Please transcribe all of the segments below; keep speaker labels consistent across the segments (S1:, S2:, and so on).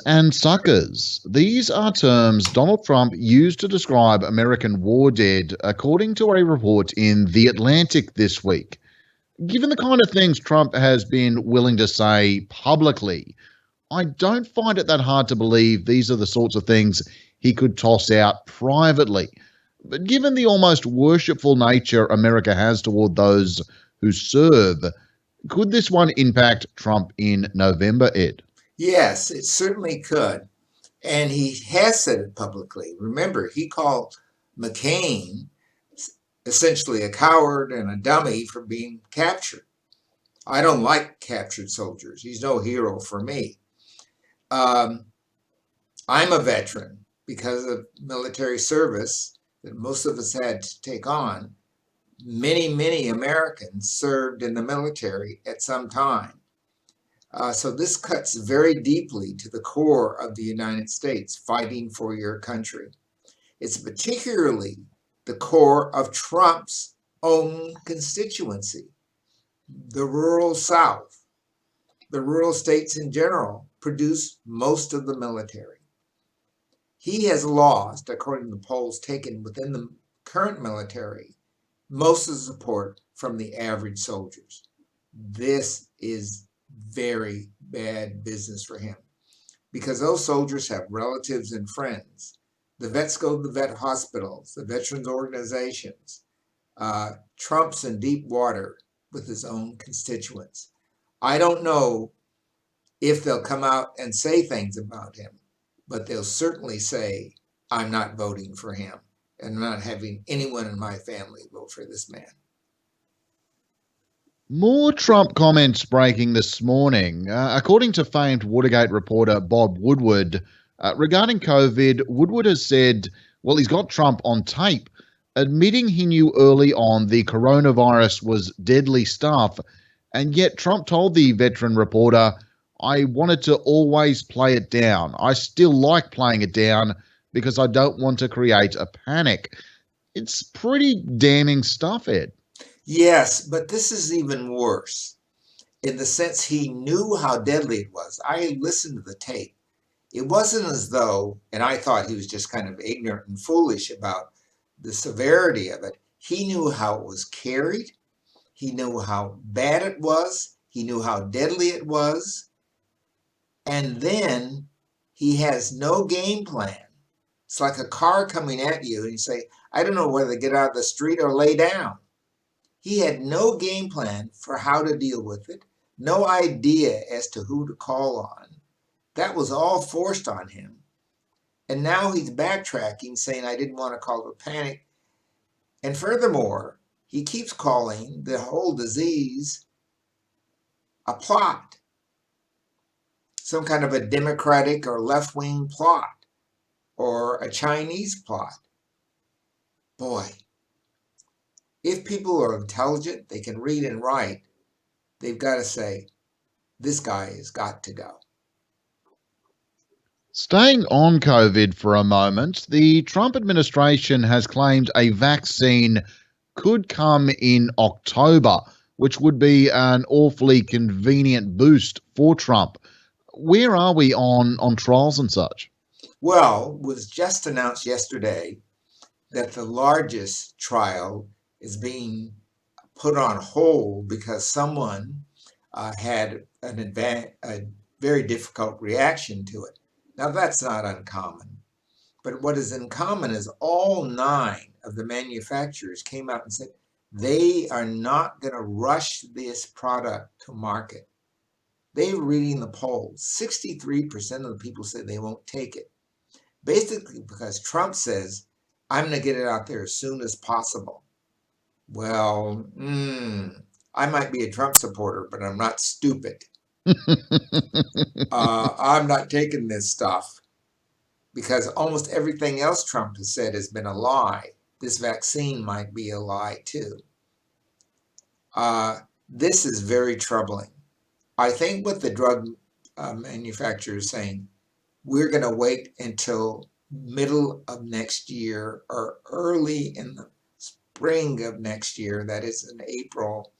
S1: and suckers. These are terms Donald Trump used to describe American war dead, according to a report in The Atlantic this week. Given the kind of things Trump has been willing to say publicly, I don't find it that hard to believe these are the sorts of things he could toss out privately. But given the almost worshipful nature America has toward those who serve, could this one impact Trump in November, Ed?
S2: Yes, it certainly could. And he has said it publicly. Remember, he called McCain essentially a coward and a dummy for being captured. I don't like captured soldiers. He's no hero for me. Um, I'm a veteran because of military service that most of us had to take on. Many Americans served in the military at some time. So this cuts very deeply to the core of the United States, fighting for your country. It's particularly the core of Trump's own constituency, the rural South. The rural states in general produce most of the military. He has lost, according to polls taken within the current military, most of the support from the average soldiers. This is very bad business for him because those soldiers have relatives and friends. The vets go to the vet hospitals, the veterans organizations. Trump's in deep water with his own constituents. I don't know if they'll come out and say things about him, but they'll certainly say, I'm not voting for him and I'm not having anyone in my family vote for this man.
S1: More Trump comments breaking this morning. According to famed Watergate reporter Bob Woodward, regarding COVID, Woodward has said, well, he's got Trump on tape, admitting he knew early on the coronavirus was deadly stuff, and yet Trump told the veteran reporter, I wanted to always play it down. I still like playing it down because I don't want to create a panic. It's pretty damning stuff, Ed.
S2: Yes, but this is even worse in the sense he knew how deadly it was. I listened to the tape. It wasn't as though, and I thought he was just kind of ignorant and foolish about the severity of it. He knew how it was carried. He knew how bad it was. He knew how deadly it was. And then he has no game plan. It's like a car coming at you and you say, I don't know whether to get out of the street or lay down. He had no game plan for how to deal with it, no idea as to who to call on. That was all forced on him. And now he's backtracking, saying, I didn't want to call it a panic. And furthermore, he keeps calling the whole disease a plot, some kind of a Democratic or left-wing plot, or a Chinese plot. Boy, if people are intelligent, they can read and write, they've got to say, this guy has got to go.
S1: Staying on COVID for a moment, the Trump administration has claimed a vaccine could come in October, which would be an awfully convenient boost for Trump. Where are we on trials and such?
S2: Well, it was just announced yesterday that the largest trial is being put on hold because someone had a very difficult reaction to it. Now, that's not uncommon. But what is uncommon is all 9 of the manufacturers came out and said they are not going to rush this product to market. They're reading the polls. 63% of the people say they won't take it. Basically because Trump says, I'm going to get it out there as soon as possible. Well, I might be a Trump supporter, but I'm not stupid. I'm not taking this stuff because almost everything else Trump has said has been a lie. This vaccine might be a lie too. This is very troubling. I think what the drug manufacturer is saying, we're going to wait until middle of next year or early in the spring of next year, that is in April,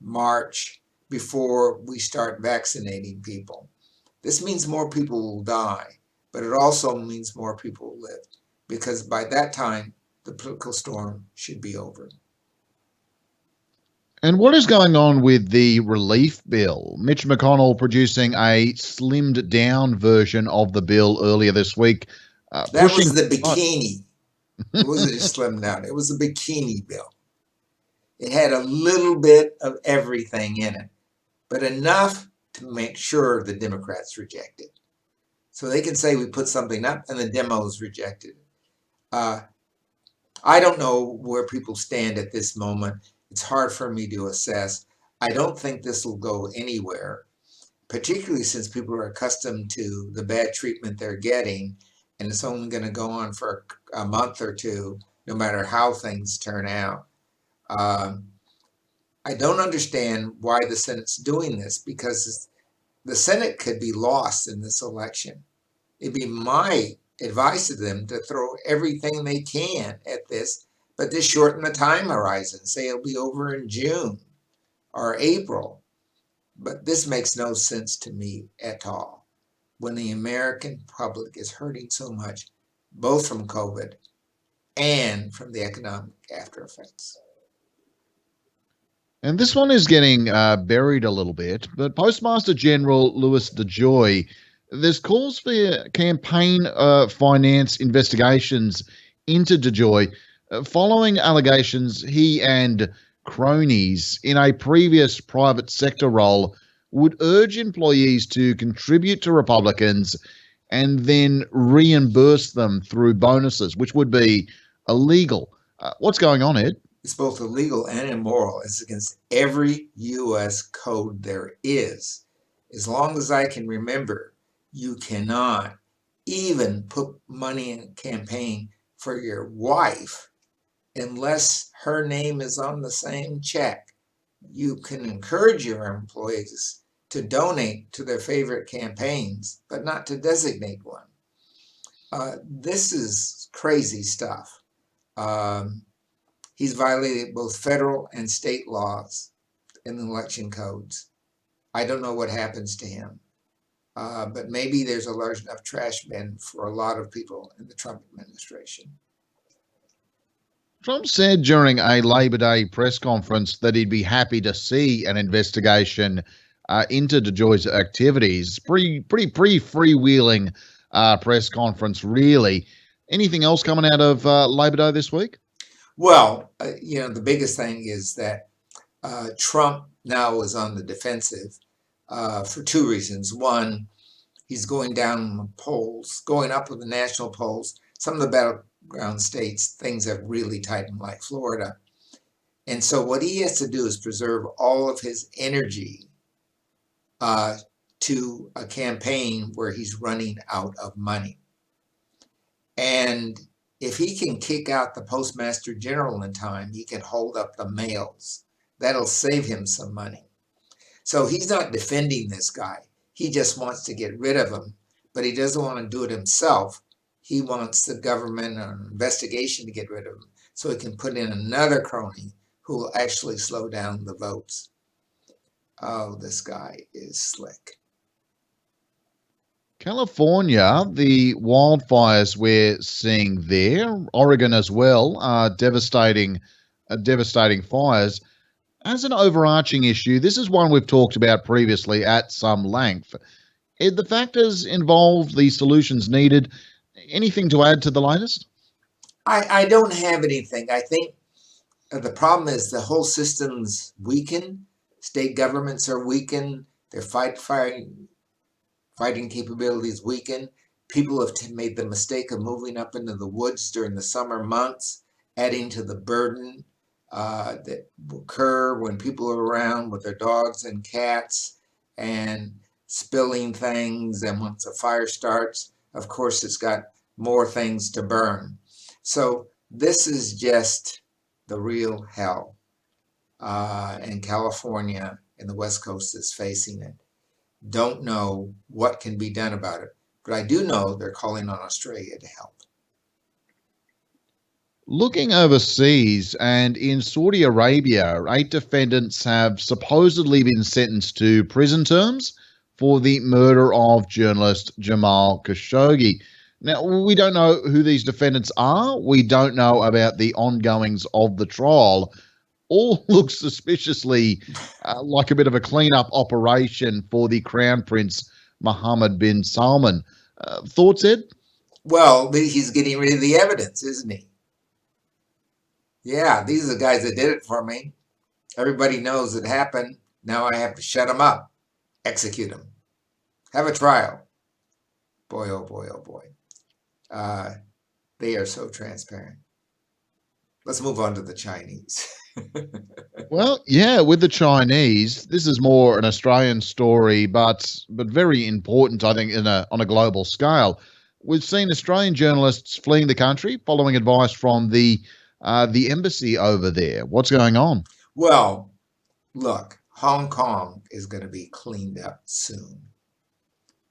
S2: March, before we start vaccinating people. This means more people will die, but it also means more people will live, because by that time, the political storm should be over.
S1: And what is going on with the relief bill? Mitch McConnell producing a slimmed down version of the bill earlier this week,
S2: That was
S1: pushing.
S2: the bikini. It wasn't a slim down, it was a bikini bill. It had a little bit of everything in it, but enough to make sure the Democrats reject it. So they can say we put something up and the demos rejected it. I don't know where people stand at this moment. It's hard for me to assess. I don't think this will go anywhere, particularly since people are accustomed to the bad treatment they're getting, and it's only going to go on for a month or two, no matter how things turn out. I don't understand why the Senate's doing this, because the Senate could be lost in this election. It'd be my advice to them to throw everything they can at this, but to shorten the time horizon, say it'll be over in June or April. But this makes no sense to me at all when the American public is hurting so much, both from COVID and from the economic after effects.
S1: And this one is getting buried a little bit, but Postmaster General Louis DeJoy, there's calls for campaign finance investigations into DeJoy following allegations he and cronies in a previous private sector role would urge employees to contribute to Republicans and then reimburse them through bonuses, which would be illegal. What's going on, Ed?
S2: It's both illegal and immoral. It's against every U.S. code there is. As long as I can remember, you cannot even put money in a campaign for your wife unless her name is on the same check. You can encourage your employees to donate to their favorite campaigns, but not to designate one. This is crazy stuff. He's violated both federal and state laws and election codes. I don't know what happens to him, but maybe there's a large enough trash bin for a lot of people in the Trump administration.
S1: Trump said during a Labor Day press conference that he'd be happy to see an investigation into DeJoy's activities. Pretty freewheeling press conference, really. Anything else coming out of Labor Day this week?
S2: Well, the biggest thing is that Trump now is on the defensive for two reasons. One, he's going down the polls, going up with the national polls. Some of the battleground states, things have really tightened, like Florida. And so what he has to do is preserve all of his energy to a campaign where he's running out of money. And if he can kick out the Postmaster General in time, he can hold up the mails. That'll save him some money. So he's not defending this guy. He just wants to get rid of him, but he doesn't want to do it himself. He wants the government or an investigation to get rid of him so he can put in another crony who will actually slow down the votes. Oh, this guy is slick.
S1: California, the wildfires we're seeing there, Oregon as well, are devastating fires. As an overarching issue, this is one we've talked about previously at some length. Ed, the factors involved, the solutions needed, anything to add to the latest?
S2: I don't have anything. I think the problem is the whole system's weakened. State governments are weakened. Their fighting capabilities weakened. People have made the mistake of moving up into the woods during the summer months, adding to the burden that will occur when people are around with their dogs and cats and spilling things. And once a fire starts, of course, it's got more things to burn. So this is just the real hell. And California and the West Coast is facing it. Don't know what can be done about it, but I do know they're calling on Australia to help.
S1: Looking overseas, and in Saudi Arabia, 8 defendants have supposedly been sentenced to prison terms for the murder of journalist Jamal Khashoggi. Now, we don't know who these defendants are. We don't know about the ongoings of the trial. All looks suspiciously like a bit of a cleanup operation for the Crown Prince Mohammed bin Salman. Thoughts, Ed?
S2: Well, he's getting rid of the evidence, isn't he? Yeah, these are the guys that did it for me. Everybody knows it happened. Now I have to shut them up, execute them, have a trial. Boy, oh boy, oh boy. They are so transparent. Let's move on to the Chinese.
S1: Well, yeah, with the Chinese, this is more an Australian story, but very important, I think, on a global scale. We've seen Australian journalists fleeing the country following advice from the embassy over there. What's going on?
S2: Well, look, Hong Kong is going to be cleaned up soon.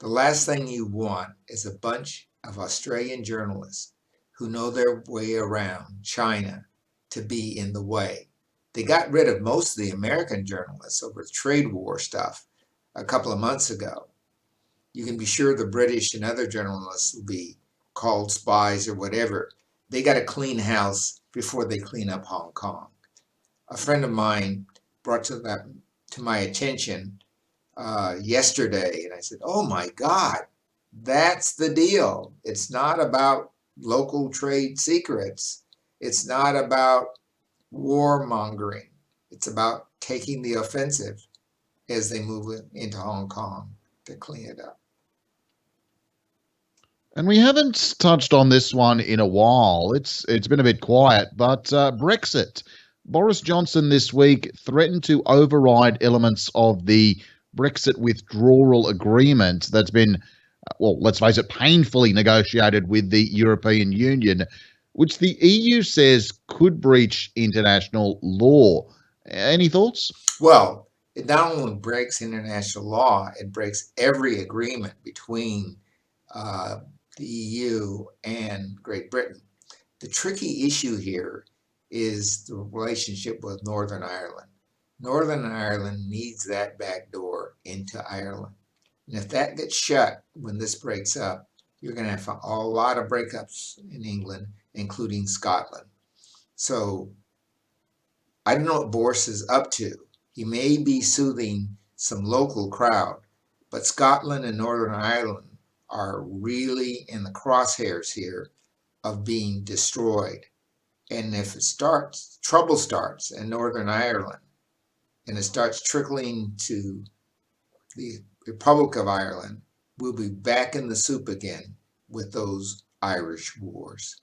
S2: The last thing you want is a bunch of Australian journalists who know their way around China to be in the way. They got rid of most of the American journalists over trade war stuff a couple of months ago. You can be sure the British and other journalists will be called spies or whatever. They got to clean house before they clean up Hong Kong. A friend of mine brought to my attention yesterday, and I said, "Oh my God, that's the deal. It's not about local trade secrets. It's not about warmongering. It's about taking the offensive as they move into Hong Kong to clean it up."
S1: And we haven't touched on this one in a while. It's been a bit quiet, but Brexit. Boris Johnson this week threatened to override elements of the Brexit withdrawal agreement that's been, well, let's face it, painfully negotiated with the European Union, which the EU says could breach international law. Any thoughts?
S2: Well, it not only breaks international law, it breaks every agreement between the EU and Great Britain. The tricky issue here is the relationship with Northern Ireland. Northern Ireland needs that back door into Ireland. And if that gets shut when this breaks up, you're going to have a lot of breakups in England, including Scotland. So I don't know what Boris is up to. He may be soothing some local crowd, but Scotland and Northern Ireland are really in the crosshairs here of being destroyed. And if trouble starts in Northern Ireland and it starts trickling to the Republic of Ireland, we'll be back in the soup again with those Irish wars.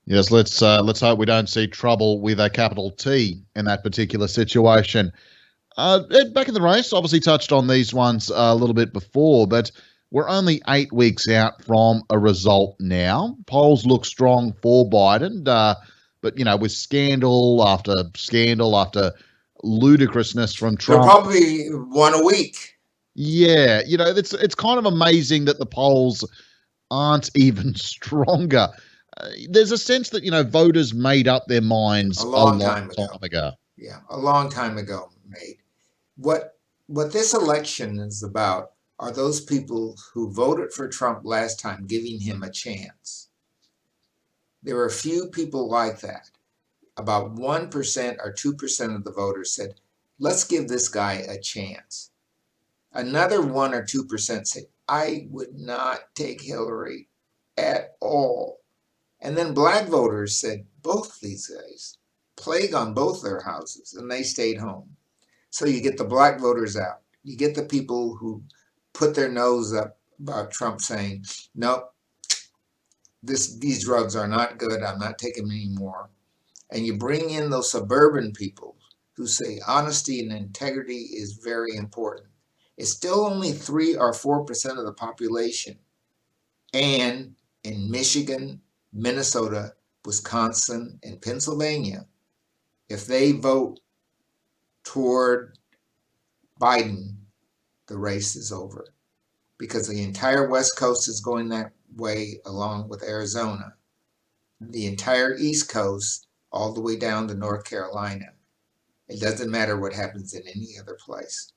S1: Yes, let's hope we don't see trouble with a capital T in that particular situation. Ed, back in the race, obviously touched on these ones a little bit before, but we're only 8 weeks out from a result now. Polls look strong for Biden, but with scandal after ludicrousness from
S2: They'll
S1: Trump.
S2: probably one a week.
S1: Yeah, it's kind of amazing that the polls aren't even stronger. There's a sense that voters made up their minds
S2: A
S1: a
S2: long
S1: long
S2: time
S1: time
S2: ago.
S1: ago.
S2: Yeah, a long time ago made. What this election is about are those people who voted for Trump last time giving him a chance. There were a few people like that. About 1% or 2% of the voters said, let's give this guy a chance. Another 1 or 2% said, I would not take Hillary at all. And then black voters said, both these guys, plague on both their houses, and they stayed home. So you get the black voters out. You get the people who put their nose up about Trump saying, nope, these drugs are not good. I'm not taking them anymore. And you bring in those suburban people who say honesty and integrity is very important. It's still only 3 or 4% of the population. And in Michigan, Minnesota, Wisconsin, and Pennsylvania, if they vote toward Biden, the race is over because the entire West Coast is going that way along with Arizona. The entire East Coast, all the way down to North Carolina. It doesn't matter what happens in any other place.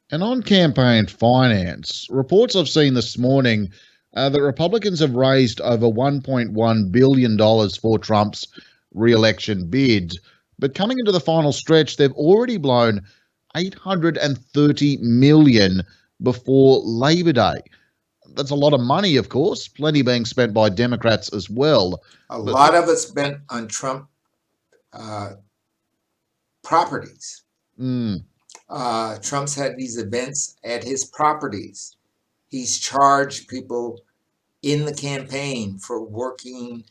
S1: And on campaign finance, reports I've seen this morning that Republicans have raised over $1.1 billion for Trump's re-election bid. But coming into the final stretch, they've already blown $830 million before Labor Day. That's a lot of money, of course, plenty being spent by Democrats as well.
S2: A
S1: But
S2: lot of it spent on Trump uh, properties.
S1: mm,
S2: Trump's had these events at his properties. He's charged people in the campaign for working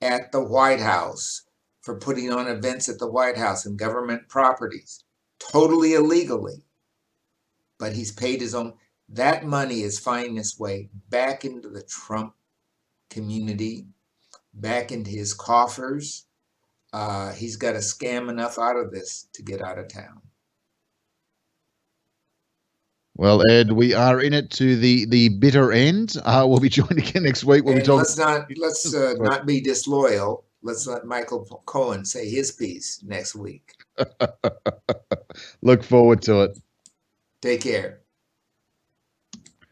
S2: at the White House, for putting on events at the White House and government properties, totally illegally. But he's paid his own. That money is finding its way back into the Trump community, back into his coffers. He's got to scam enough out of this to get out of town.
S1: well, Ed, we are in it to the bitter end. We'll be joined again next week. We'll be
S2: And
S1: talking.
S2: let's not be disloyal. Let's let Michael Cohen say his piece next week.
S1: Look forward to it.
S2: Take care.